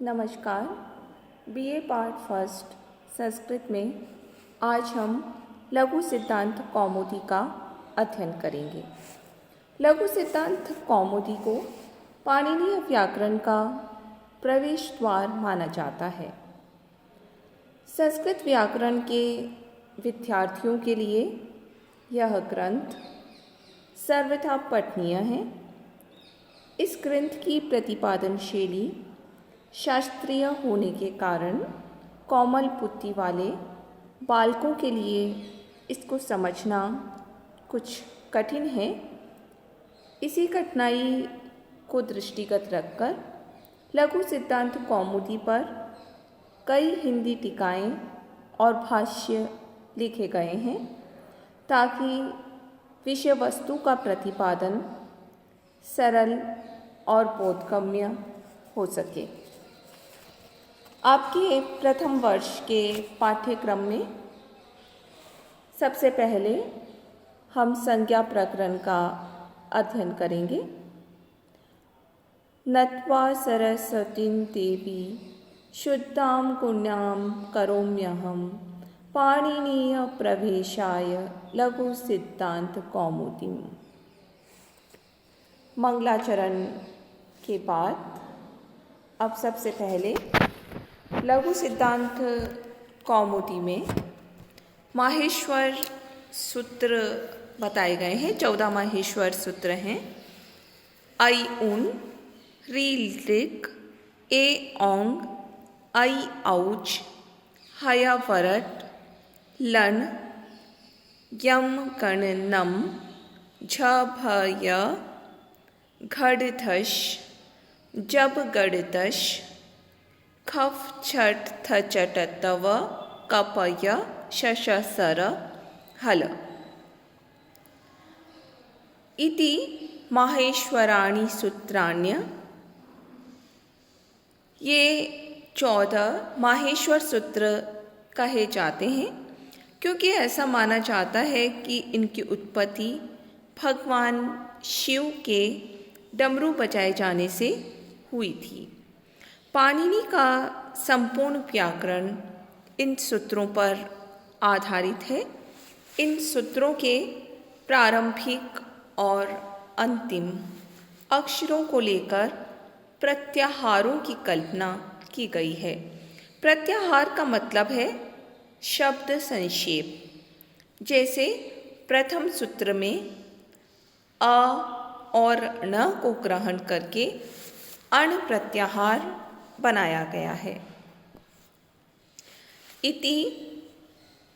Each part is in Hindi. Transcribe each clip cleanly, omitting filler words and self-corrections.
नमस्कार। बीए पार्ट फर्स्ट संस्कृत में आज हम लघु सिद्धांत कौमुदी का अध्ययन करेंगे। लघु सिद्धांत कौमुदी को पाणिनीय व्याकरण का प्रवेश द्वार माना जाता है। संस्कृत व्याकरण के विद्यार्थियों के लिए यह ग्रंथ सर्वथा पठनीय है। इस ग्रंथ की प्रतिपादन शैली शास्त्रीय होने के कारण कोमल बुद्धि वाले बालकों के लिए इसको समझना कुछ कठिन है। इसी कठिनाई को दृष्टिगत रखकर लघु सिद्धांत कौमुदी पर कई हिंदी टीकाएं और भाष्य लिखे गए हैं ताकि विषय वस्तु का प्रतिपादन सरल और बोधगम्य हो सके। आपके प्रथम वर्ष के पाठ्यक्रम में सबसे पहले हम संज्ञा प्रकरण का अध्ययन करेंगे। नत्वा सरस्वतीं देवी शुद्धां पुण्यां करोम्यहं पाणिनीय प्रवेशाय लघु सिद्धांत कौमुदीम्। मंगलाचरण के बाद अब सबसे पहले लघु सिद्धांत कौमुदी में माहेश्वर सूत्र बताए गए हैं। 14 माहेश्वर सूत्र हैं। ऐ ऊन, री ऋक, ए औंग, ऐ औच, हया वरट, लन, यम गण नम, झ भ य, घड़ धश, जब गड़ दश, खफ छट थ चट तव, कपय शश सर हल इति माहेश्वराणि सूत्राण्य। ये 14 माहेश्वर सूत्र कहे जाते हैं क्योंकि ऐसा माना जाता है कि इनकी उत्पत्ति भगवान शिव के डमरू बजाए जाने से हुई थी। पाणिनि का संपूर्ण व्याकरण इन सूत्रों पर आधारित है। इन सूत्रों के प्रारंभिक और अंतिम अक्षरों को लेकर प्रत्याहारों की कल्पना की गई है। प्रत्याहार का मतलब है शब्द संक्षेप। जैसे प्रथम सूत्र में अ और न को ग्रहण करके अण प्रत्याहार बनाया गया है। इति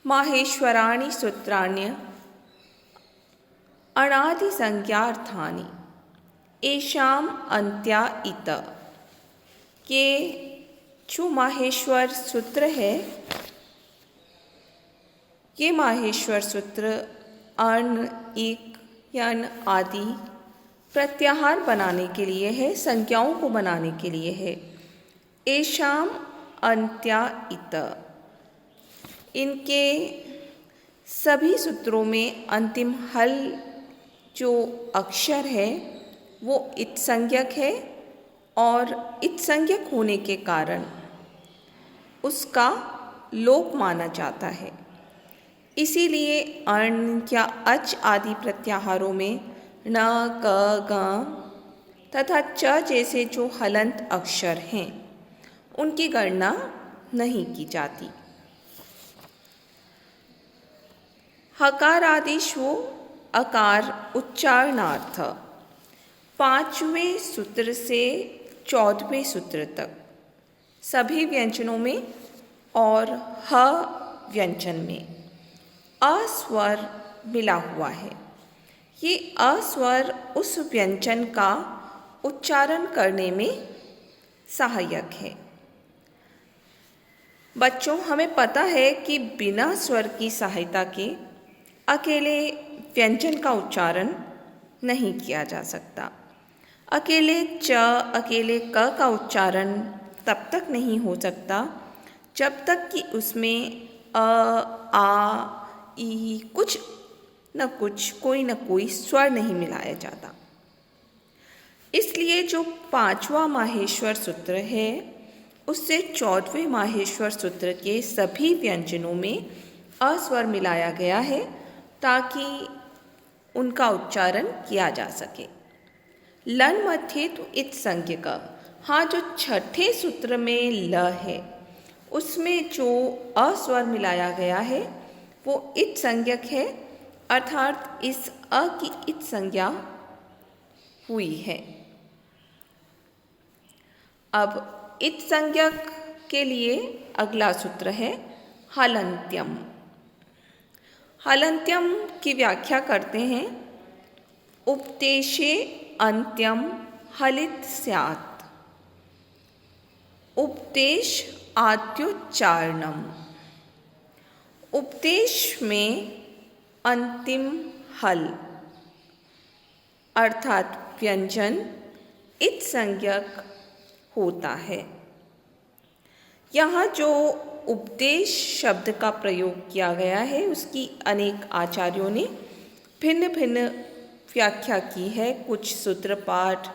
माहेश्वराणि सूत्राण्य अणादि संज्ञार्थानि येषाम् अन्त्या इत। ये जो माहेश्वर सूत्र है, ये माहेश्वर सूत्र अण, इक, यन आदि प्रत्याहार बनाने के लिए है, संज्ञाओं को बनाने के लिए है। येषाम् अन्त्या इत। इनके सभी सूत्रों में अंतिम हल जो अक्षर है वो इत्संज्ञक है और इत्संज्ञक होने के कारण उसका लोप माना जाता है। इसीलिए अण या अच आदि प्रत्याहारों में न, क, ग तथा च जैसे जो हलंत अक्षर हैं उनकी गणना नहीं की जाती। हकारादिषु अकार उच्चारणार्थ 5वें सूत्र से 14वें सूत्र तक सभी व्यंजनों में और ह व्यंजन में अस्वर मिला हुआ है। ये अस्वर उस व्यंजन का उच्चारण करने में सहायक है। बच्चों, हमें पता है कि बिना स्वर की सहायता के अकेले व्यंजन का उच्चारण नहीं किया जा सकता। अकेले च, अकेले क का उच्चारण तब तक नहीं हो सकता जब तक कि उसमें अ, आ, ई कुछ न कुछ, कोई न कोई स्वर नहीं मिलाया जाता। इसलिए जो 5वां माहेश्वर सूत्र है उससे 14वें माहेश्वर सूत्र के सभी व्यंजनों में अस्वर मिलाया गया है ताकि उनका उच्चारण किया जा सके। लन मध्य तो इत संज्ञ का, हाँ, जो छठे सूत्र में ल है उसमें जो अस्वर मिलाया गया है वो इत संज्ञक है, अर्थात इस अ की इत संज्ञा हुई है। अब इत संज्ञक के लिए अगला सूत्र है हलन्त्यम। हलन्त्यम की व्याख्या करते हैं, उपदेशे अन्त्यम हलित स्यात्। उपदेश आद्योच्चारणम, उपदेश में अंतिम हल अर्थात व्यंजन इत संज्ञक होता है। यहाँ जो उपदेश शब्द का प्रयोग किया गया है उसकी अनेक आचार्यों ने भिन्न भिन्न व्याख्या की है। कुछ सूत्र पाठ,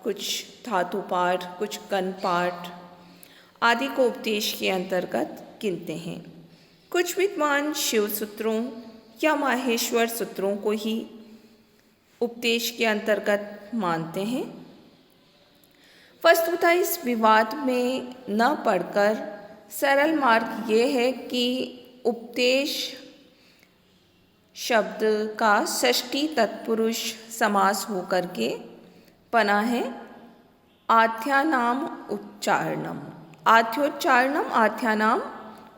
कुछ धातु पाठ, कुछ कन पाठ आदि को उपदेश के अंतर्गत गिनते हैं। कुछ विद्वान शिव सूत्रों या माहेश्वर सूत्रों को ही उपदेश के अंतर्गत मानते हैं। वस्तुतः इस विवाद में न पड़कर सरल मार्ग ये है कि उपदेश शब्द का षष्ठी तत्पुरुष समास होकर के बना है आध्यानाम उच्चारणम। आध्योच्चारणम आध्यानाम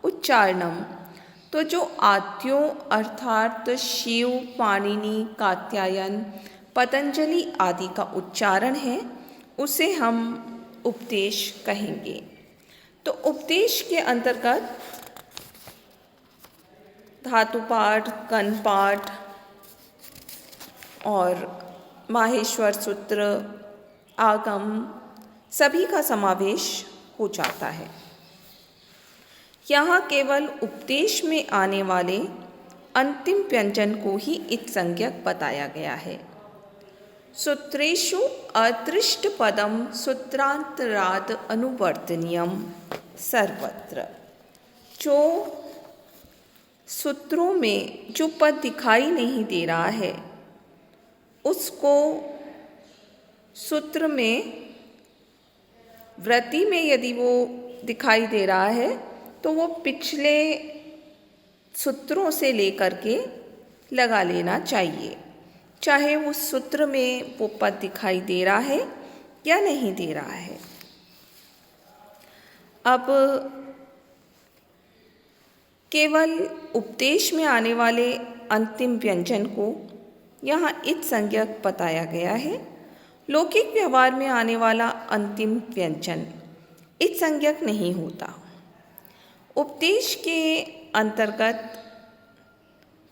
उच्चारणम। तो जो आद्यों अर्थात शिव, पाणिनि, कात्यायन, पतंजलि आदि का उच्चारण है उसे हम उपदेश कहेंगे। तो उपदेश के अंतर्गत धातु पाठ, कन पाठ और माहेश्वर सूत्र, आगम सभी का समावेश हो जाता है। यहाँ केवल उपदेश में आने वाले अंतिम व्यंजन को ही इत संज्ञक बताया गया है। सूत्रेषु अदृष्ट पदम सूत्रांतराद अनुवर्तनीयम सर्वत्र। जो सूत्रों में जो पद दिखाई नहीं दे रहा है उसको सूत्र में वृत्ति में यदि वो दिखाई दे रहा है तो वो पिछले सूत्रों से लेकर के लगा लेना चाहिए, चाहे उस सूत्र में वो पद दिखाई दे रहा है या नहीं दे रहा है। अब केवल उपदेश में आने वाले अंतिम व्यंजन को यहाँ इत संज्ञक बताया गया है। लौकिक व्यवहार में आने वाला अंतिम व्यंजन इत संज्ञक नहीं होता। उपदेश के अंतर्गत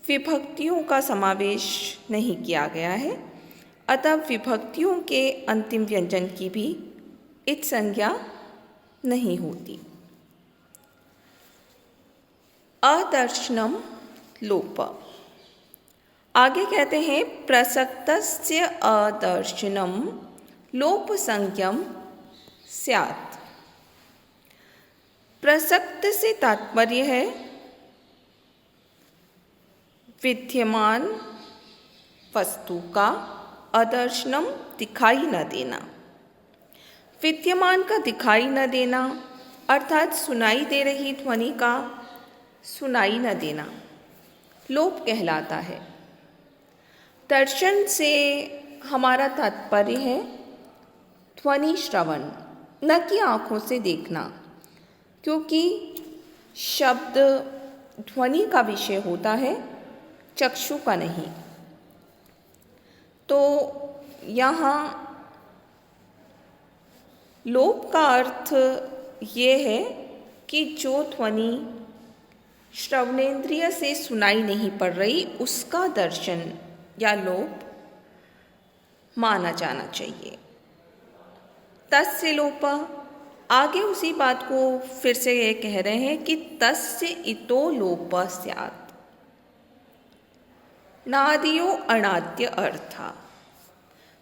विभक्तियों का समावेश नहीं किया गया है, अतः विभक्तियों के अंतिम व्यंजन की भी इत संज्ञा नहीं होती। अदर्शनम लोप। आगे कहते हैं प्रसक्तस्य अदर्शनम लोप संज्ञम स्यात्। प्रसक्त से तात्पर्य है विद्यमान वस्तु का अदर्शनम दिखाई न देना। विद्यमान का दिखाई न देना अर्थात सुनाई दे रही ध्वनि का सुनाई न देना लोप कहलाता है। दर्शन से हमारा तात्पर्य है ध्वनि श्रवण, न कि आँखों से देखना, क्योंकि शब्द ध्वनि का विषय होता है, चक्षु का नहीं। तो यहाँ लोप का अर्थ ये है कि जो ध्वनि श्रवणेंद्रिय से सुनाई नहीं पड़ रही उसका दर्शन या लोप माना जाना चाहिए। तस्य लोप, आगे उसी बात को फिर से ये कह रहे हैं कि तस्य इतो लोप स्यात्। नादियो अनाद्य अर्था,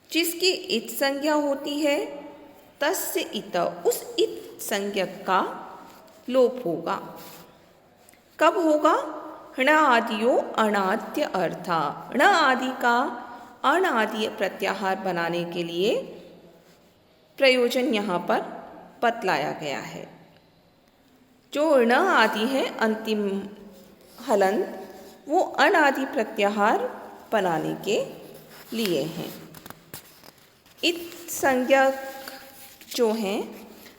जिसकी इत संज्ञा होती है तस्य इत, उस इत संज्ञक का लोप होगा। कब होगा? ण आदियो अणाद्य अर्था। ण आदि का अनादि प्रत्याहार बनाने के लिए प्रयोजन यहाँ पर बतलाया गया है। जो ण आदि है अंतिम हलंत, वो अनादि प्रत्याहार बनाने के लिए हैं। इत संज्ञक जो हैं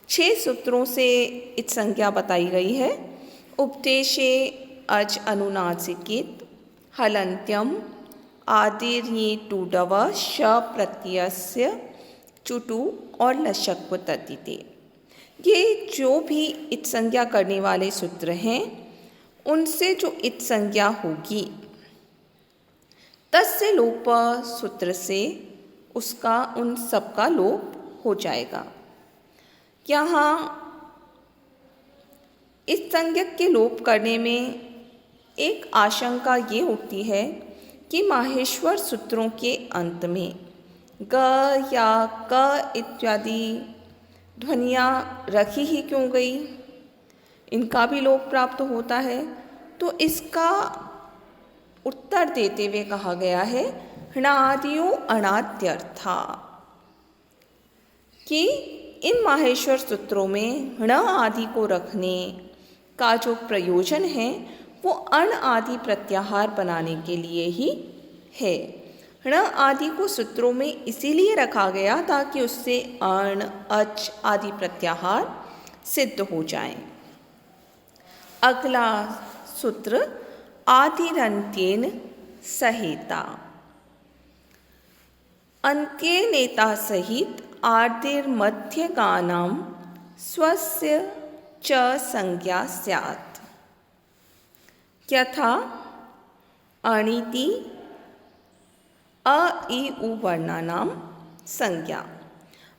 6 सूत्रों से इत संज्ञा बताई गई है। उपदेशे अज अनुनासिकित हलंत्यम आदिर्ये टूडव श प्रत्ययस्य चुटु और लशक्व तद्धिते। ये जो भी इत संज्ञा करने वाले सूत्र हैं, उनसे जो इत संज्ञा होगी तस्य लोप सूत्र से उसका उन सब का लोप हो जाएगा। यहाँ इस संज्ञक के लोप करने में एक आशंका ये उठती है कि माहेश्वर सूत्रों के अंत में ग या क इत्यादि ध्वनियाँ रखी ही क्यों गई, इनका भी लोप प्राप्त होता है। तो इसका उत्तर देते हुए कहा गया है णादियो अणाद्यर्था, कि इन माहेश्वर सूत्रों में ण आदि को रखने का जो प्रयोजन है वो अण आदि प्रत्याहार बनाने के लिए ही है। ण आदि को सूत्रों में इसीलिए रखा गया ताकि उससे अण अच आदि प्रत्याहार सिद्ध हो जाएं। अगला सूत्र आदिरन्त्येन सहेता। अन्त्येनेता सहित आदिर्मध्यगानां स्वस्य च संज्ञा स्यात्। यथा अणिति अ इ उ वर्णानां संज्ञा।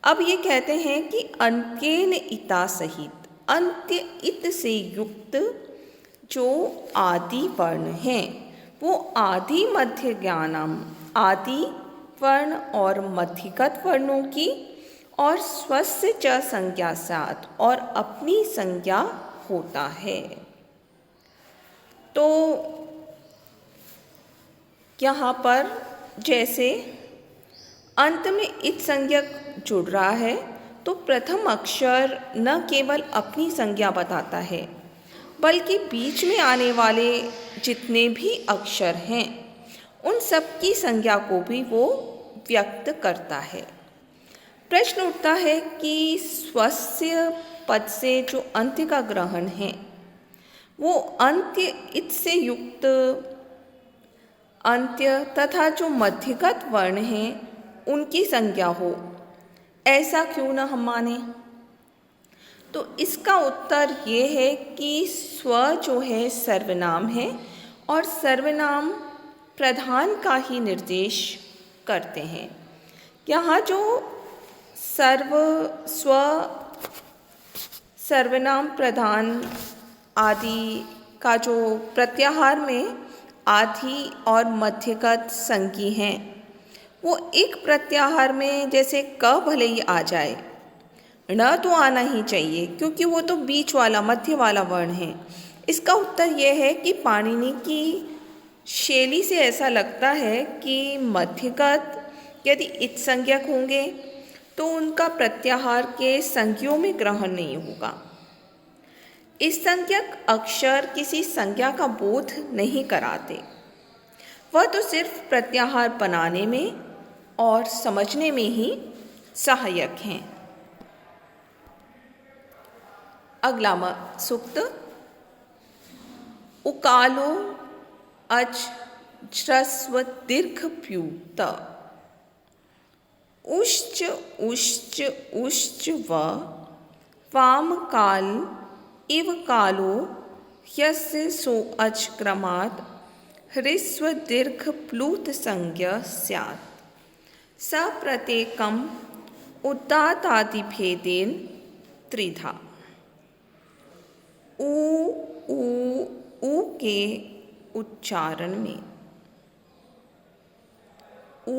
अब ये कहते हैं कि अन्त्येन इता सहित, अंत्य इत से युक्त जो आदि वर्ण हैं वो आदि मध्य ज्ञानम, आदि वर्ण और मध्यगत वर्णों की और स्वस्य च संज्ञा साथ और अपनी संज्ञा होता है। तो यहाँ पर जैसे अंत में इत संज्ञक जुड़ रहा है तो प्रथम अक्षर न केवल अपनी संज्ञा बताता है बल्कि बीच में आने वाले जितने भी अक्षर हैं उन सब की संज्ञा को भी वो व्यक्त करता है। प्रश्न उठता है कि स्वस्य पद से जो अंत्य का ग्रहण है वो अंत्य इत से युक्त अंत्य तथा जो मध्यगत वर्ण हैं उनकी संज्ञा हो, ऐसा क्यों न हम माने? तो इसका उत्तर ये है कि स्व जो है सर्वनाम है और सर्वनाम प्रधान का ही निर्देश करते हैं। यहाँ जो स्व सर्वनाम प्रधान आदि का जो प्रत्याहार में आदि और मध्यगत संज्ञी हैं वो एक प्रत्याहार में जैसे क भले ही आ जाए, न तो आना ही चाहिए क्योंकि वो तो बीच वाला मध्य वाला वर्ण है। इसका उत्तर यह है कि पाणिनि की शैली से ऐसा लगता है कि मध्यगत यदि इत संज्ञक होंगे तो उनका प्रत्याहार के संज्ञों में ग्रहण नहीं होगा। इस संज्ञक अक्षर किसी संज्ञा का बोध नहीं कराते, वह तो सिर्फ प्रत्याहार बनाने में और समझने में ही सहायक हैं। अगला सूक्त उकालो अच ह्रस्व दीर्घ प्यूत। उश्च उश्च उश्च व वाम काल इव कालो यस्य सो अच क्रमात् ह्रस्व दीर्घ प्लूत संज्ञ स्यात्। सप्रत्येकम् उदात्तादिभेदेन त्रिधा। ऊ के उच्चारण में ऊ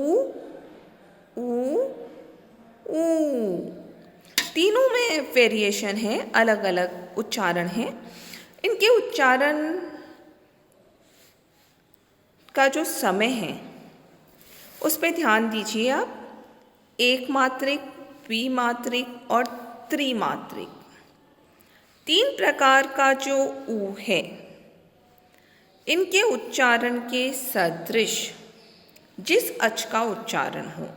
तीनों में वेरिएशन है, अलग अलग उच्चारण है। इनके उच्चारण का जो समय है उस पे ध्यान दीजिए आप। एक मात्रिक, द्विमात्रिक और त्रिमात्रिक, तीन प्रकार का जो ऊ है, इनके उच्चारण के सदृश जिस अच का उच्चारण हो,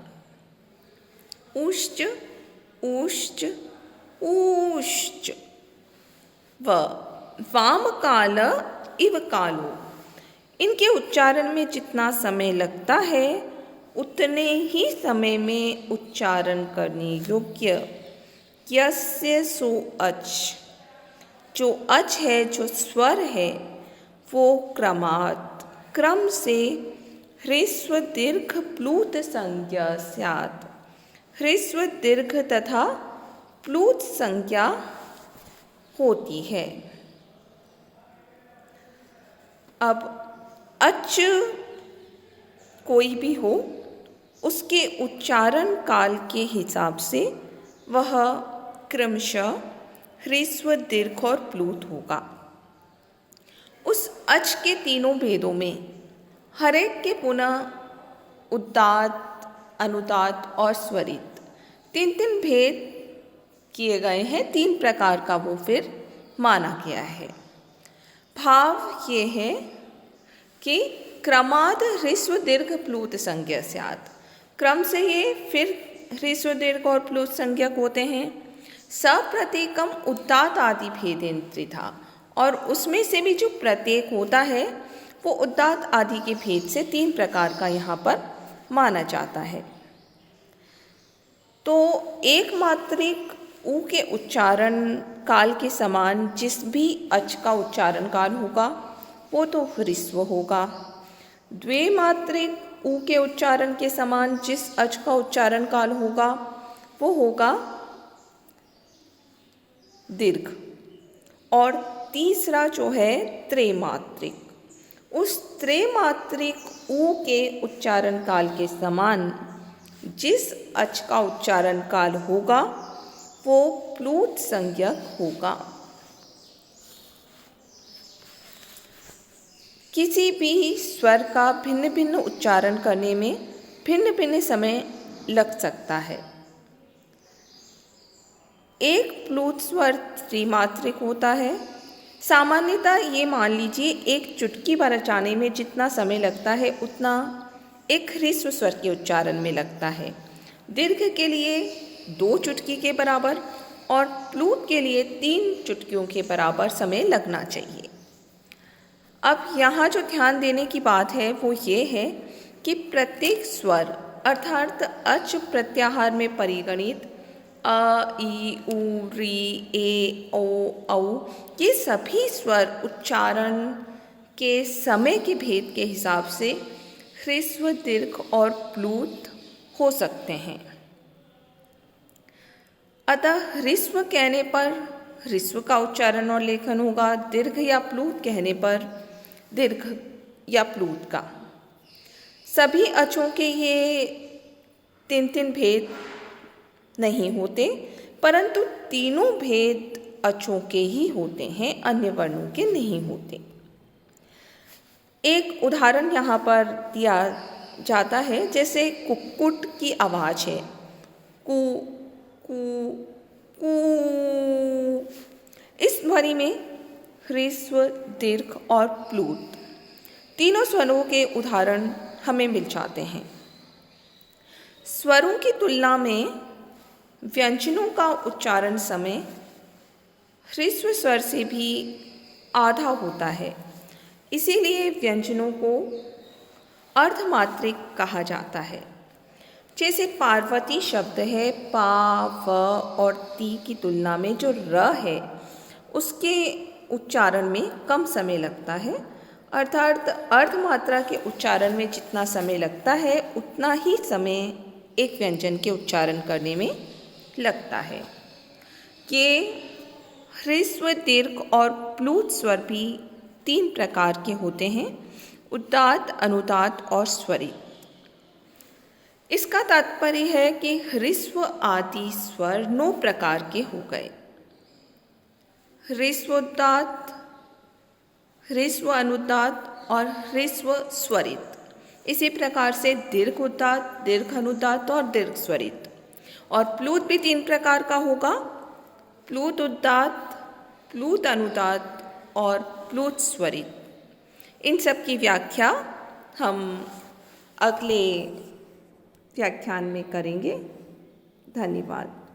उश्च, ऊश्च, ऊश्च, व वाम काल इव कालो, इनके उच्चारण में जितना समय लगता है उतने ही समय में उच्चारण करने योग्य यस्य सो अच, जो अच है, जो स्वर है, वो क्रमात्, क्रम से ह्रस्व दीर्घ प्लूत संज्ञा स्यात्, ह्रस्व दीर्घ तथा प्लूत संज्ञा होती है। अब अच कोई भी हो, उसके उच्चारण काल के हिसाब से वह क्रमशः ह्रस्व दीर्घ और प्लूत होगा। उस अच के तीनों भेदों में हर एक के पुनः उदात्त, अनुदात्त और स्वरित, तीन तीन भेद किए गए हैं। तीन प्रकार का वो फिर माना गया है। भाव ये है कि क्रमाद ह्रस्व दीर्घ प्लूत संज्ञा स्यात्, क्रम से ये फिर ह्रस्व दीर्घ और प्लूत संज्ञक होते हैं। सप्रतीकम उदात्त आदि भेदेन त्रिधा, और उसमें से भी जो प्रत्येक होता है वो उदात्त आदि के भेद से तीन प्रकार का यहाँ पर माना जाता है। तो एक मात्रिक ऊ के उच्चारण काल के समान जिस भी अच का उच्चारण काल होगा वो तो ह्रस्व होगा। द्विमात्रिक ऊ के उच्चारण के समान जिस अच का उच्चारण काल होगा वो होगा दीर्घ। और तीसरा जो है त्रैमात्रिक, उस त्रैमात्रिक ऊ के उच्चारण काल के समान जिस अच का उच्चारण काल होगा वो प्लूत संज्ञक होगा। किसी भी स्वर का भिन्न भिन्न उच्चारण करने में भिन्न भिन्न समय लग सकता है। एक प्लूत स्वर त्रिमात्रिक होता है। सामान्यतः ये मान लीजिए एक चुटकी बजाने में जितना समय लगता है उतना एक ह्रस्व स्वर के उच्चारण में लगता है। दीर्घ के लिए 2 चुटकी के बराबर और प्लूत के लिए 3 चुटकियों के बराबर समय लगना चाहिए। अब यहाँ जो ध्यान देने की बात है वो ये है कि प्रत्येक स्वर अर्थात अच प्रत्याहार में परिगणित अ, ई, उ, री, ए, ओ, औ, ये सभी स्वर उच्चारण के समय के भेद के हिसाब से ह्रस्व, दीर्घ और प्लूत हो सकते हैं। अतः ह्रस्व कहने पर ह्रस्व का उच्चारण और लेखन होगा, दीर्घ या प्लूत कहने पर दीर्घ या प्लूत का। सभी अचों के ये 3 भेद नहीं होते, परंतु तीनों भेद अचों के ही होते हैं, अन्य वर्णों के नहीं होते। एक उदाहरण यहाँ पर दिया जाता है, जैसे कुक्कुट की आवाज़ है कू कू कू। इस ध्वनि में ह्रस्व, दीर्घ और प्लूत तीनों स्वरों के उदाहरण हमें मिल जाते हैं। स्वरों की तुलना में व्यंजनों का उच्चारण समय ह्रस्व स्वर से भी आधा होता है, इसीलिए व्यंजनों को अर्धमात्रिक कहा जाता है। जैसे पार्वती शब्द है, पा, व और ती की तुलना में जो र है उसके उच्चारण में कम समय लगता है, अर्थात अर्धमात्रा के उच्चारण में जितना समय लगता है उतना ही समय एक व्यंजन के उच्चारण करने में लगता है। ये ह्रस्व, दीर्घ और प्लूत स्वर भी 3 प्रकार के होते हैं, उदात्त, अनुदात्त और स्वरित। इसका तात्पर्य है कि ह्रस्व आदि स्वर 9 प्रकार के हो गए। ह्रस्वोदात्त, ह्रस्व अनुदात्त और ह्रस्व स्वरित। इसी प्रकार से दीर्घ उदात्त, दीर्घ अनुदात्त और दीर्घ स्वरित। और प्लूत भी 3 प्रकार का होगा, प्लूत उदात्त, प्लूत अनुदात्त और प्लूत स्वरित। इन सब की व्याख्या हम अगले व्याख्यान में करेंगे। धन्यवाद।